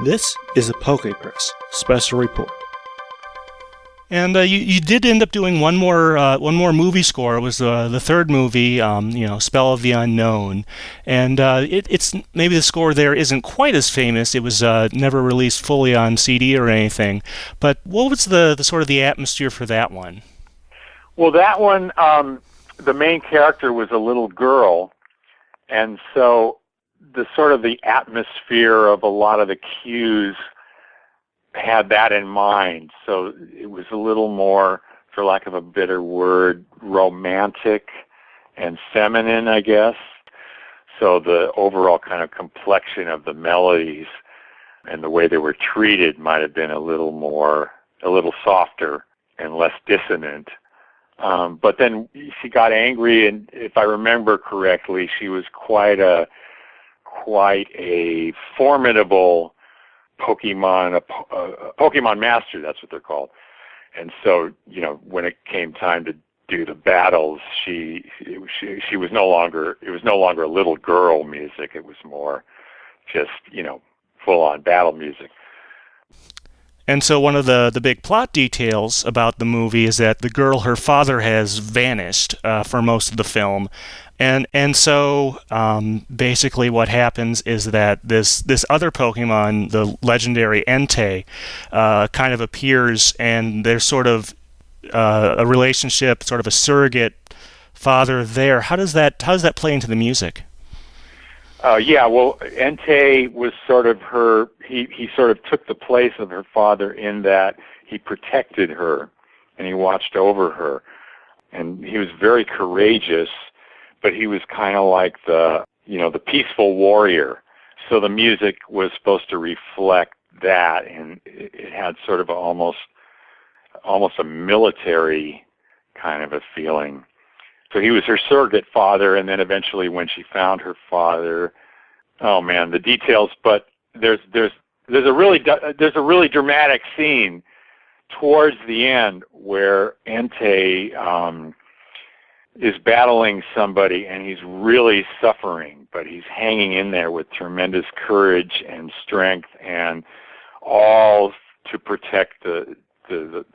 This is a PokePress special report. And you did end up doing one more movie score. It was the third movie, Spell of the Unown, and it's maybe the score there isn't quite as famous. It was never released fully on CD or anything. But what was the sort of the atmosphere for that one? Well, that one, the main character was a little girl, and so the sort of the atmosphere of a lot of the cues had that in mind. So it was a little more, for lack of a better word, romantic and feminine, I guess. So the overall kind of complexion of the melodies and the way they were treated might have been a little softer and less dissonant. But then she got angry, and if I remember correctly, she was quite a formidable Pokemon, a Pokemon master, that's what they're called. And so, when it came time to do the battles, she was no longer, it was no longer little girl music. It was more just, full on battle music. And so one of the big plot details about the movie is that the girl, her father, has vanished for most of the film. And so basically what happens is that this other Pokemon, the legendary Entei, kind of appears, and there's sort of a relationship, sort of a surrogate father there. How does that play into the music? Entei was sort of he sort of took the place of her father in that he protected her and he watched over her. And he was very courageous, but he was kind of like the peaceful warrior. So the music was supposed to reflect that, and it had sort of almost a military kind of a feeling. So he was her surrogate father, and then eventually when she found her father, oh man, the details, but there's a really dramatic scene towards the end where Entei is battling somebody, and he's really suffering, but he's hanging in there with tremendous courage and strength, and all to protect the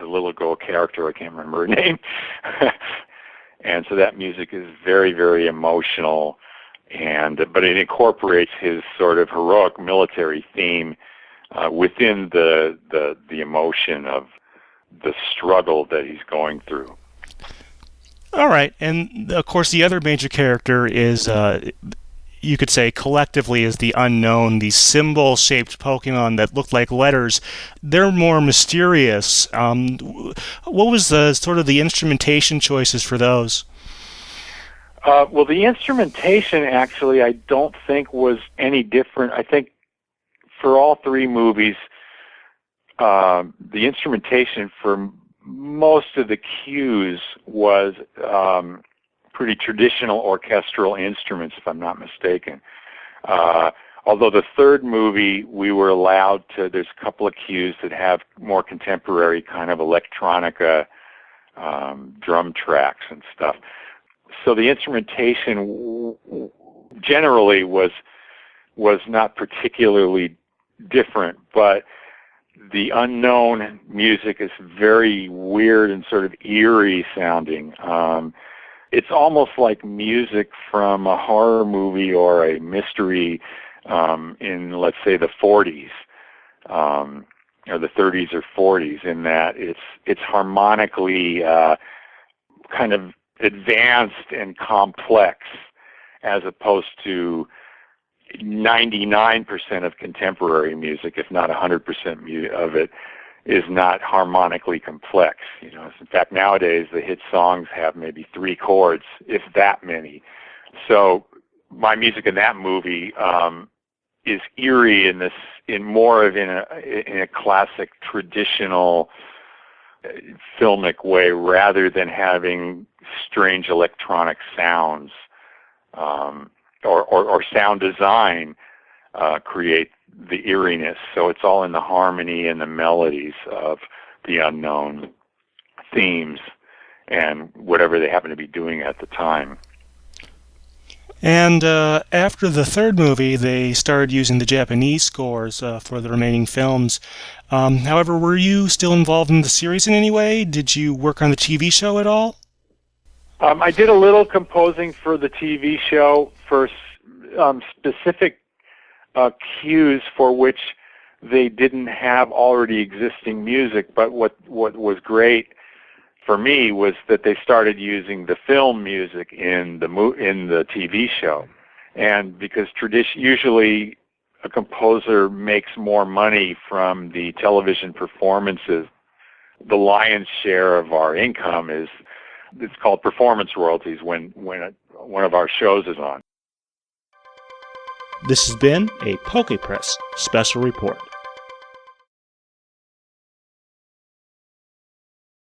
little girl character. I can't remember her name. And so that music is very, very emotional, but it incorporates his sort of heroic military theme within the emotion of the struggle that he's going through. All right, and of course the other major character is, you could say collectively, is the Unown, these symbol-shaped Pokemon that look like letters. They're more mysterious. What was the sort of the instrumentation choices for those? Well, the instrumentation actually I don't think was any different. I think for all three movies, the instrumentation for most of the cues was pretty traditional orchestral instruments, if I'm not mistaken. Although the third movie, we were allowed to, there's a couple of cues that have more contemporary kind of electronica drum tracks and stuff. So the instrumentation generally was not particularly different, but the Unown music is very weird and sort of eerie sounding. It's almost like music from a horror movie or a mystery in, let's say, the 40s, or the 30s or 40s, in that it's harmonically kind of advanced and complex, as opposed to 99% of contemporary music, if not 100% of it, is not harmonically complex. In fact, nowadays the hit songs have maybe 3 chords, if that many. So my music in that movie is eerie in a classic traditional filmic way, rather than having strange electronic sounds or sound design create the eeriness. So it's all in the harmony and the melodies of the Unown themes and whatever they happen to be doing at the time. And after the third movie, they started using the Japanese scores for the remaining films. However, were you still involved in the series in any way? Did you work on the TV show at all? I did a little composing for the TV show for specific cues for which they didn't have already existing music. But what was great for me was that they started using the film music in the TV show, and because usually a composer makes more money from the television performances, the lion's share of our income it's called performance royalties when one of our shows is on. This has been a PokePress special report.